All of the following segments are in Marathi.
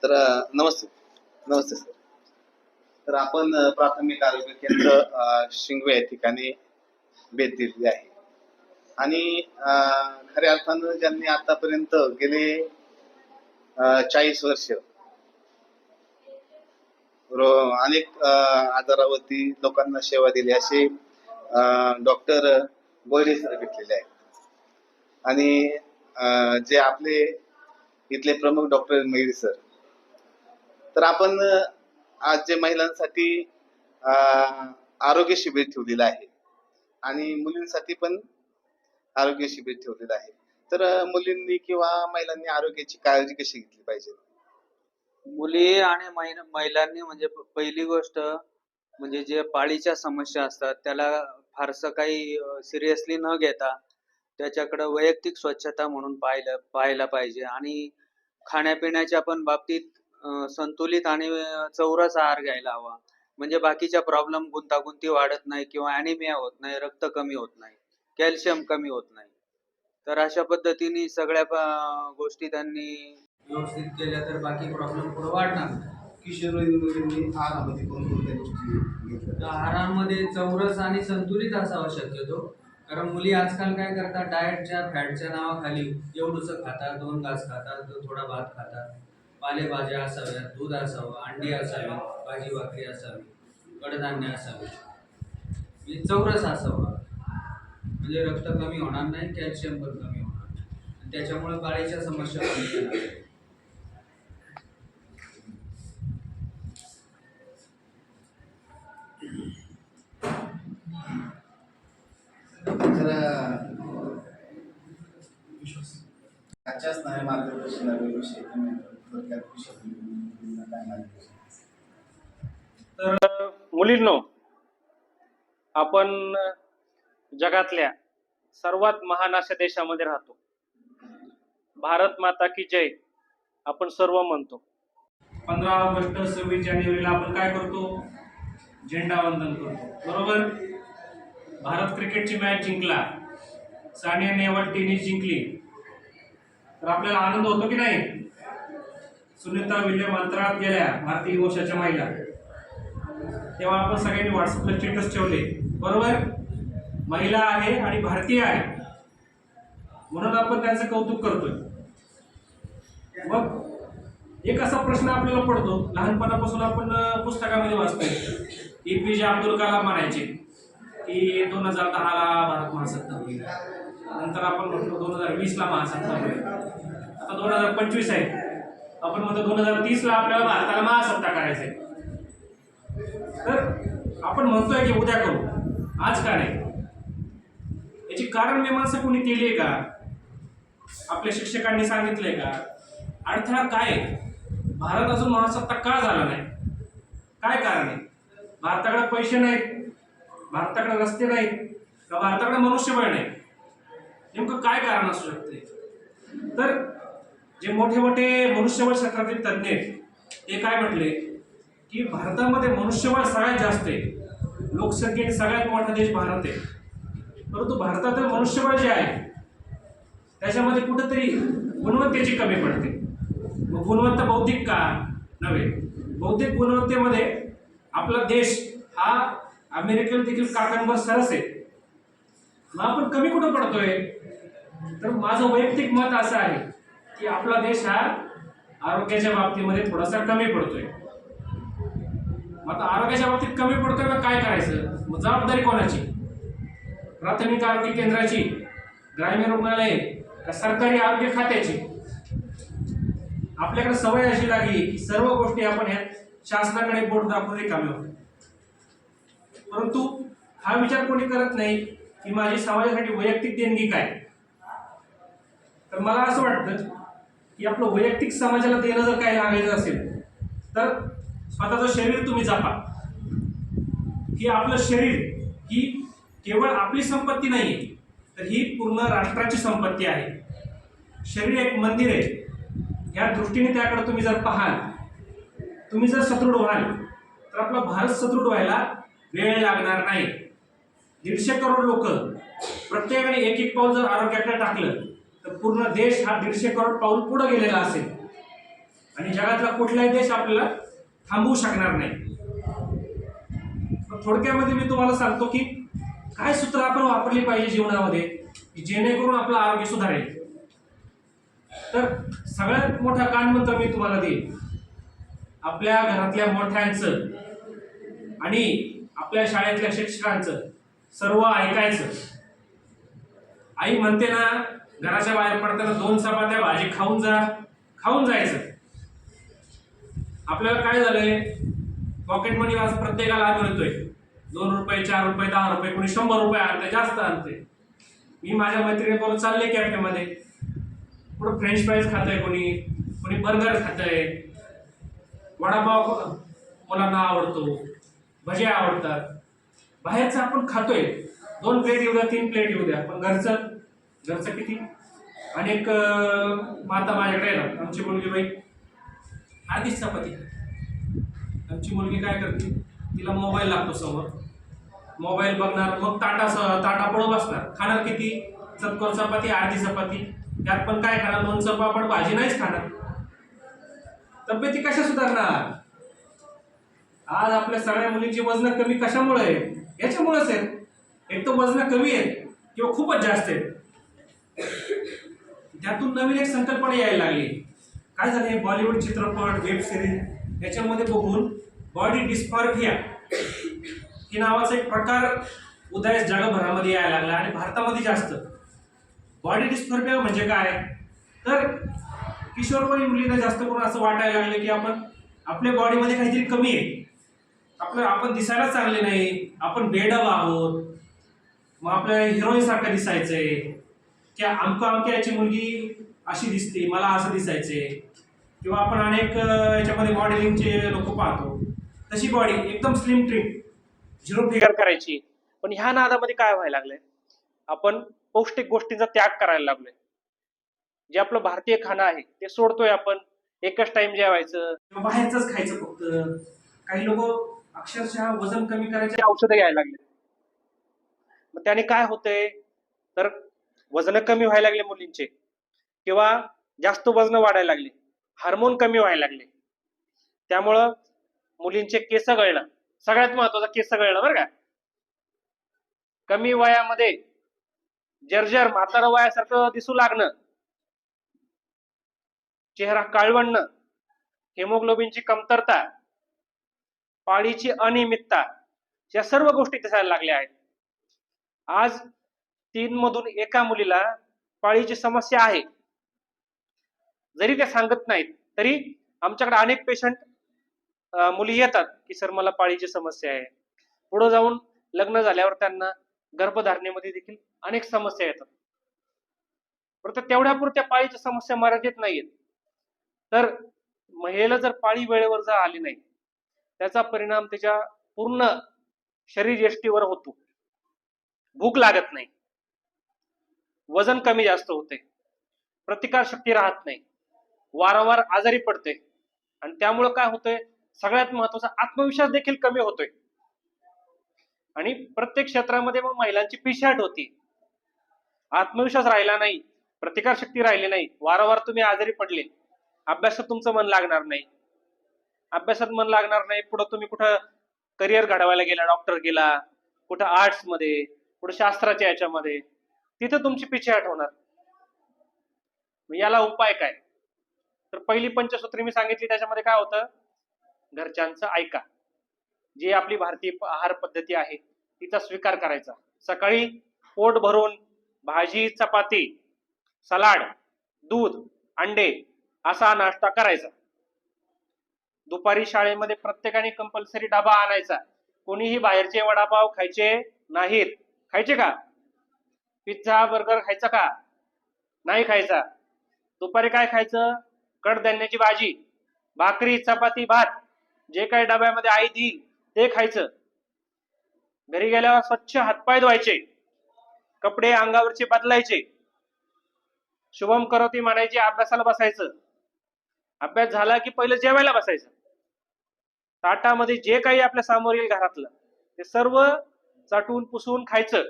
तर नमस्ते नमस्ते सर. तर आपण प्राथमिक आरोग्य केंद्र शिंगवे या ठिकाणी भेट दिलेली आहे आणि खऱ्या अर्थानं ज्यांनी आतापर्यंत गेले 40 वर्ष अनेक आजारावरती लोकांना सेवा दिली असे डॉक्टर बोयडे सर भेटलेले आहेत आणि जे आपले इथले प्रमुख डॉक्टर मयूर सर. तर आपण आज जे महिलांसाठी आरोग्य शिबिर ठेवलेलं आहे आणि मुलींसाठी पण आरोग्य शिबिर ठेवलेलं आहे. तर मुलींनी किंवा महिलांनी आरोग्याची काळजी कशी घेतली पाहिजे? मुली आणि महिलांनी म्हणजे पहिली गोष्ट म्हणजे जे पाळीच्या समस्या असतात त्याला फारसं काही सिरियसली न घेता त्याच्याकडे वैयक्तिक स्वच्छता म्हणून पाहायला पाहिजे आणि खाण्यापिण्याच्या पण बाबतीत संतुलित आणि चौरस आहार घ्यायला हवा. म्हणजे बाकीच्या प्रॉब्लेम गुंतागुंती वाढत नाही किंवा ॲनिमिया होत नाही, रक्त कमी होत नाही, कॅल्शियम कमी होत नाही. तर अशा पद्धतीने सगळ्या गोष्टी त्यांनी व्यवस्थित केल्या तर बाकी प्रॉब्लेम पुढे वाढणार नाही. किशोरवयीन मुलींनी आहारामध्ये कोणकोणत्या गोष्टी घेतल्या? आहारामध्ये चौरस आणि संतुलित असावा शक्यतो. कारण मुली आजकाल काय करतात, डाएटच्या फॅटच्या नावाखाली एवढंसं खातात, 2 घास खातात, थोडा भात खातात, पालेभाज्या असाव्यात, दूध असावं, अंडी असावी, भाजी भाकरी असावी, कडधान्य असावे, म्हणजे चौरस असावा. म्हणजे रक्त कमी होणार नाही, कॅल्शियम पण कमी होणार नाही, त्याच्यामुळे पाळीच्या समस्या कमी येणार. तर आजच्या असणाऱ्या मार्गदर्शनाविषयी थोडक्यात काय मार्गदर्शन? तर मुलींनो, आपण जगातल्या सर्वात महान अशा देशामध्ये राहतो. भारत माता की जय आपण सर्व म्हणतो. 15 ऑगस्ट 26 जानेवारीला आपण काय करतो? झेंडा वंदन करतो, बरोबर. भारत क्रिकेटची मॅच जिंकला, सानिया नेहवाल टेनिस जिंकली, तर आपल्याला आनंद होतो की नाही? सुनीता विल्यम अंतराळात गेल्या, भारतीय वंशाच्या महिला, तेव्हा आपण सगळ्यांनी व्हॉट्सअपला स्टेटस ठेवले, बरोबर. महिला आहे आणि भारतीय आहे म्हणून आपण त्यांचं कौतुक करतोय. मग एक असा प्रश्न आपल्याला पडतो, लहानपणापासून आपण पुस्तकामध्ये वाचतोय, APJ अब्दुल कलाम म्हणायचे की 2010ला भारत महासत्ता होईल, नंतर आपण म्हटलो 2020ला महासत्ता होईल, आता 2025 आहे, आपण म्हणतो 2030ला आपल्याला भारताला महासत्ता करायचंय. तर आपण म्हणतोय की उद्या करू, आज का नाही? याची कारण मीमांसा कोणी केली आहे का? आपल्या शिक्षकांनी सांगितलंय का? अडथळा काय आहे? भारत अजून महासत्ता का झाला नाही? काय कारण आहे? भारताकडे पैसे नाहीत, भारताकडे रस्ते नाहीत, का भारताकडे मनुष्यबळ नाही? नेमकं काय कारण असू शकते? तर जे मोठे मोठे मनुष्यबळ क्षेत्रातील तज्ञ आहेत ते काय म्हटले की भारतामध्ये मनुष्यबळ सगळ्यात जास्त आहे, लोकसंख्येने सगळ्यात मोठा देश भारत आहे, परंतु भारतातील मनुष्यबळ जे आहे त्याच्यामध्ये कुठेतरी गुणवत्तेची कमी पडते. मग गुणवत्ता बौद्धिक का नव्हे, बौद्धिक गुणवत्तेमध्ये आपला देश हा अमेरिकेला देखील काकांवर सरस आहे. मग आपण कमी कुठं पडतोय? तर माझं वैयक्तिक मत असं आहे की आपला देश हा आरोग्याच्या बाबतीमध्ये थोडासा कमी पडतोय. मग आता आरोग्याच्या बाबतीत कमी पडतोय, मग काय करायचं? मग जबाबदारी कोणाची? प्राथमिक आरोग्य केंद्राची, ग्रामीण रुग्णालय, का सरकारी आरोग्य खात्याची? आपल्याकडे सवय अशी लागली की सर्व गोष्टी आपण ह्या शासनाकडे बोट दाखवून रिकामे होतो, परंतु हा विचार कोणी करत नाही की माझी समाजासाठी वैयक्तिक देणगी काय. तर मला असं वाटतं की आपलं वैयक्तिक समाजाला देणं जर काय लागायचं असेल तर स्वतःचं शरीर तुम्ही जपा. की आपलं शरीर ही केवळ आपली संपत्ती नाही, तर ही पूर्ण राष्ट्राची संपत्ती आहे. शरीर एक मंदिर आहे, या दृष्टीने त्याकडे तुम्ही जर पाहाल, तुम्ही जर सदृढ व्हाल तर आपला भारत सदृढ व्हायला वेळ लागणार नाही. 150 करोड लोक प्रत्येकाने एक एक पाऊल जर आरोग्याकडे टाकलं तर पूर्ण देश हा 150 करोड पाऊल पुढे गेलेला असेल. आणि जगातला कुठलाही देश आपल्याला थांबवू शकणार नाही. पण थोडक्यामध्ये मी तुम्हाला सांगतो की काय सूत्र आपण वापरली पाहिजे जीवनामध्ये की जेणेकरून आपलं आरोग्य सुधारेल. तर सगळ्यात मोठा कानमंत्र मी तुम्हाला देईन, आपल्या घरातल्या मोठ्यांचं आणि आपल्या शाळेतल्या शिक्षकांचं सर्व ऐकायचं. आई म्हणते ना, घराच्या बाहेर पडताना 2 चपात्या भाजी खाऊन जायचं. आपल्याला काय झालंय, पॉकेट मनी आज प्रत्येकाला मिळतोय. 2 रुपये, 4 रुपये, 10 रुपये, कोणी 100 रुपये आणते, जास्त आणते. मी माझ्या मैत्रिणीबरोबर चालले कॅफेमध्ये, कुठं फ्रेंच फ्राईज खातंय, कोणी बर्गर खातंय, वडापाव मुलांना आवडतो, भजे आवडतात. बाहेरचं आपण खातोय, 2 प्लेट येऊ द्या, 3 प्लेट येऊ द्या, पण घरचं किती. अनेक माता माझ्याकडे येतात, आमची मुलगी बाई आधीच चपाती खाते. आमची मुलगी काय करते, तिला मोबाईल लागतो समोर, मोबाईल बघणार, मग ताटापुढं बसणार, खाणार किती, चतकोर चपाती, अर्धी चपाती, त्यात पण काय खाणार, 2 चपा, पण भाजी नाहीच खाणार. तब्येती कशा सुधारणार? आज आपल्या सगळ्या मुलींची वजन कमी कशामुळे आहे? याच्यामुळेच आहेत. एक तर वजन कमी आहेत किंवा खूपच जास्त आहेत. त्यातून नवीन एक संकल्पना यायला लागली. काय झालं, हे बॉलिवूड चित्रपट, वेब सिरीज याच्यामध्ये बघून बॉडी डिस्मॉर्फिया ही नावाचा एक प्रकार उदयास जगभरामध्ये यायला लागला आणि भारतामध्ये जास्त. बॉडी डिस्मॉर्फिया म्हणजे काय, तर किशोरवयीन मुलींना जास्त करून असं वाटायला लागलं की आपल्या बॉडीमध्ये काहीतरी कमी आहे, आपण दिसायला चांगले नाही, आपण बेडब आहोत. मग आपल्या हिरोईन सारखं दिसायचंय, की अमकी याची मुलगी अशी दिसते, मला असं दिसायचंय. किंवा आपण अनेक याच्यामध्ये मॉडेलिंगचे लोक पाहतो, तशी बॉडी एकदम स्लिम ट्रिम 0 फिगर करायची. पण ह्या नादामध्ये काय व्हायला लागलंय, आपण पौष्टिक गोष्टींचा त्याग करायला लागलोय. जे आपलं भारतीय खाणं आहे ते सोडतोय आपण, एकच टाइम जेवायचं, बाहेरच खायचं फक्त. काही लोक अक्षरशः वजन कमी करायचे औषधं घ्यायला लागले. मग त्याने काय होतंय, तर वजन कमी व्हायला लागले मुलींचे, किंवा जास्त वजन वाढायला लागले, हार्मोन कमी व्हायला लागले. त्यामुळं मुलींचे केस गळणं, सगळ्यात महत्वाचं केस गळणं बरं का. कमी वयामध्ये जर्जर म्हातारा वयासारखं दिसू लागणं, चेहरा काळवणं, हेमोग्लोबिनची कमतरता, पाळीची अनियमितता, या सर्व गोष्टी दिसायला लागल्या आहेत. आज 3 मधून एका मुलीला पाळीची समस्या आहे. जरी ते सांगत नाहीत तरी आमच्याकडे अनेक पेशंट मुली येतात की सर मला पाळीची समस्या आहे. पुढे जाऊन लग्न झाल्यावर त्यांना गर्भधारणेमध्ये देखील अनेक समस्या येतात. परंतु तेवढ्यापुरत्या पाळीच्या समस्या मर्यादित नाहीयेत. तर महिलेला जर पाळी वेळेवर जर आली नाही, त्याचा परिणाम त्याच्या पूर्ण शरीर यष्टीवर होतो. भूक लागत नाही, वजन कमी जास्त होते, प्रतिकार शक्ती राहत नाही, वारंवार आजारी पडते. आणि त्यामुळे काय होतंय, सगळ्यात महत्वाचा आत्मविश्वास देखील कमी होतोय. आणि प्रत्येक क्षेत्रामध्ये मग महिलांची पिछाट होती. आत्मविश्वास राहिला नाही, प्रतिकार शक्ती राहिली नाही, वारंवार तुम्ही आजारी पडले, अभ्यासात तुमचं मन लागणार नाही. अभ्यासात मन लागणार नाही, पुढे तुम्ही कुठं करिअर घडवायला गेला, डॉक्टर गेला, कुठं आर्ट्स मध्ये, कुठं शास्त्राच्या याच्यामध्ये, तिथं तुमची पिछाट होणार. याला उपाय काय, तर पहिली पंचसूत्री मी सांगितली, त्याच्यामध्ये काय होतं, घरच्यांचं ऐका. जी आपली भारतीय आहार पद्धती आहे तिचा स्वीकार करायचा. सकाळी पोट भरून भाजी, चपाती, सलाड, दूध, अंडे असा नाश्ता करायचा. दुपारी शाळेमध्ये प्रत्येकाने कंपल्सरी डबा आणायचा. कोणीही बाहेरचे वडापाव खायचे नाहीत. खायचे का? पिझ्झा, बर्गर खायचा का? नाही खायचा. दुपारी काय खायचं, कडधान्याची भाजी, भाकरी, चपाती, भात, जे काही डब्यामध्ये आई देईल ते खायचं. घरी गेल्यावर स्वच्छ हातपाय धुवायचे, कपडे अंगावरचे बदलायचे, शुभम करोती म्हणायची, अभ्यासाला बसायचं. अभ्यास झाला की पहिलं जेवायला बसायचं. ताटामध्ये जे काही आपल्या समोर येईल घरातलं ते सर्व चाटून पुसून खायचं.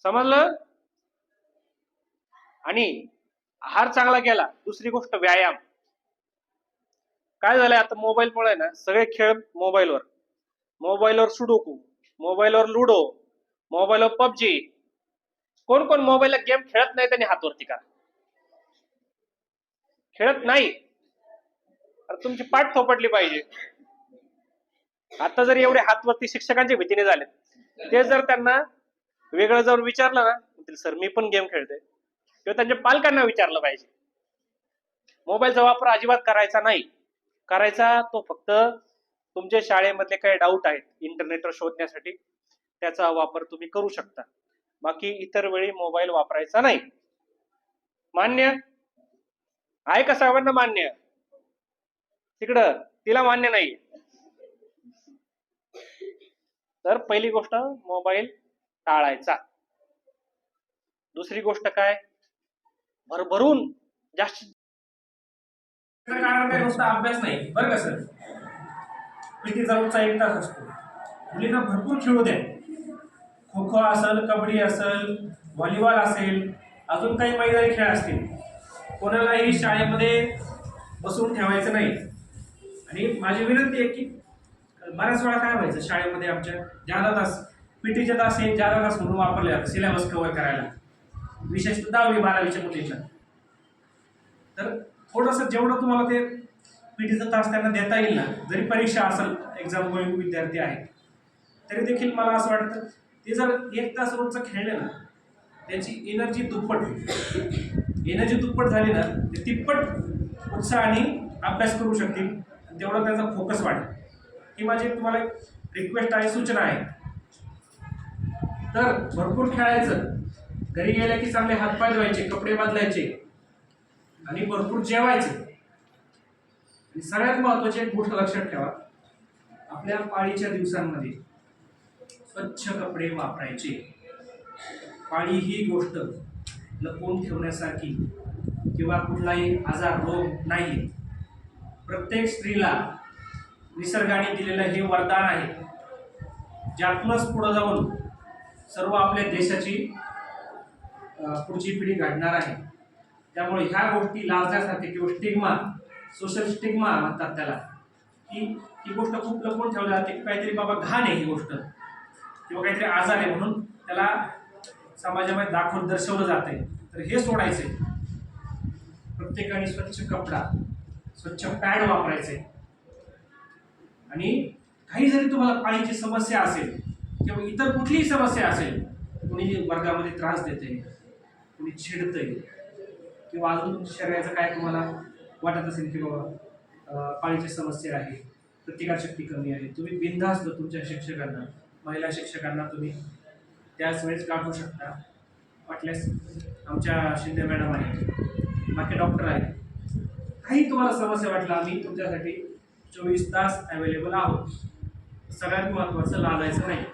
समजलं? आणि आहार चांगला केला. दुसरी गोष्ट व्यायाम. काय झालंय आता मोबाईलमुळे ना सगळे खेळ मोबाईलवर सुडोकू, मोबाईलवर लुडो, मोबाईलवर पबजी. कोण कोण मोबाईलला गेम खेळत नाही त्यांनी हात वरती करा. खेळत नाही तर तुमची पाठ थोपटली पाहिजे. आता जर एवढे हात वरती शिक्षकांच्या भीतीने झाले, ते जर त्यांना वेगळं जाऊन विचारलं ना, म्हणतील सर मी पण गेम खेळते, किंवा त्यांच्या पालकांना विचारलं पाहिजे. मोबाईलचा वापर अजिबात करायचा नाही. करायचा तो फक्त तुमच्या शाळेमधले काही डाऊट आहेत इंटरनेटवर शोधण्यासाठी, त्याचा वापर तुम्ही करू शकता. बाकी इतर वेळी मोबाईल वापरायचा नाही. मान्य आहे का सर्वांना? मान्य? तिकडं तिला मान्य नाही. तर पहिली गोष्ट मोबाईल टाळायचा. दुसरी गोष्ट काय, भरभरून जास्त कारण काय नुसता अभ्यास नाही बरं का सर. पीटीचा रोजचा 1 तास असतो. मुलींना भरपूर खेळू द्या. खो खो असेल, कबड्डी असेल, व्हॉलीबॉल असेल, अजून काही मैदानी खेळ असतील. कोणालाही शाळेमध्ये बसवून ठेवायचं नाही. आणि माझी विनंती आहे की बऱ्याच वेळा काय व्हायचं शाळेमध्ये आमच्या जादा तास पीटीचे तास हे जादा तास म्हणून वापरले जातात सिलेबस कव्हर करायला, विशेषतः 10वी 12वीच्या मुलींना. तर थोडंसं जेवढं तुम्हाला ते पीटीचा तास त्यांना देता येईल ना, जरी परीक्षा असेल, एक्झाम गोईंग विद्यार्थी आहेत, तरी देखील मला असं वाटतं ते जर 1 तास रोजचं खेळले ना, त्याची एनर्जी दुप्पट होईल. एनर्जी दुप्पट झाली ना, ते तिप्पट उत्साहाने अभ्यास करू शकतील. तेवढा त्याचा फोकस वाढेल. ही माझी तुम्हाला एक रिक्वेस्ट आहे, सूचना आहे. तर भरपूर खेळायचं, घरी गेल्या की चांगले हातपाय धुवायचे, कपडे बदलायचे आणि भरपूर जेवायचे. आणि सगळ्यात महत्वाची एक गोष्ट लक्षात ठेवा, आपल्या पाळीच्या दिवसांमध्ये स्वच्छ कपडे वापरायचे. पाळी ही गोष्ट लपवून ठेवण्यासारखी किंवा कुठलाही आजार रोग नाही. प्रत्येक स्त्रीला निसर्गाने दिलेलं हे वरदान आहे, ज्यातूनच पुढे जाऊन सर्व आपल्या देशाची पुढची पिढी घडणार आहे. त्यामुळे ह्या गोष्टी लाजण्यासारखे किंवा स्टिग्मा, सोशल स्टिग्मा म्हणतात त्याला, की ही गोष्ट खूप लपवून ठेवली जाते. काहीतरी बाबा घाण आहे ही गोष्ट किंवा काहीतरी आजार आहे म्हणून त्याला समाजामध्ये दर्शवलं जाते. तर हे सोडायचे. प्रत्येकाने स्वच्छ कपडा, स्वच्छ पॅड वापरायचे. आणि काही जरी तुम्हाला पाळीची समस्या असेल किंवा इतर कुठलीही समस्या असेल, कोणी वर्गामध्ये त्रास देते, कोणी छेडतंय किंवा अजून तुमच्या शरीराचं काय तुम्हाला वाटत असेल की बाबा पाळीची समस्या आहे, प्रतिकारशक्ती कमी आहे, तुम्ही बिनधास्त तुमच्या शिक्षकांना, महिला शिक्षकांना तुम्ही त्याच वेळेस गाठवू शकता. वाटल्यास आमच्या शिंदे मॅडम आहेत, बाकी डॉक्टर आहेत, काही तुम्हाला समस्या वाटलं आम्ही तुमच्यासाठी 24 तास अवेलेबल आहोत. सगळ्यात महत्त्वाचं लाजायचं नाही.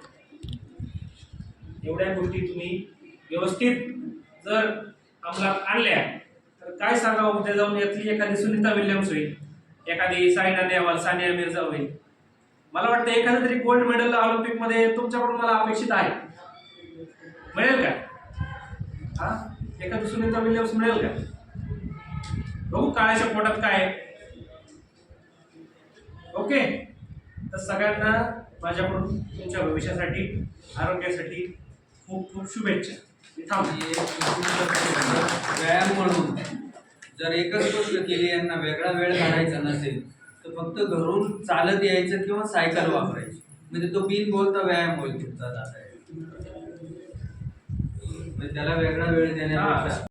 एवढ्या गोष्टी तुम्ही व्यवस्थित जर अंमलात आणल्या तर काय सांगावं, उद्या जाऊन यातली एखादी सुनीता विल्यम्स होईल, एखादी सायना नेहवाल, सानिया मिर्झा होईल. मला वाटतं एखादं तरी गोल्ड मेडल ऑलिम्पिकमध्ये तुमच्याकडून मला अपेक्षित आहे. मिळेल का? हा, एखादी सुनीता विल्यम्स मिळेल का? बघू काळ्याच्या पोटात काय. ओके, तर सगळ्यांना माझ्याकडून तुमच्या भविष्यासाठी, आरोग्यासाठी खूप खूप शुभेच्छा. व्यायाम म्हणून जर एकच गोष्ट केली, यांना वेगळा वेळ काढायचा नसेल तर फक्त घरून चालत यायचं किंवा सायकल वापरायची, म्हणजे तो बिन बोलता व्यायाम होईल तुमचा. म्हणजे त्याला वेगळा वेळ देण्यापेक्षा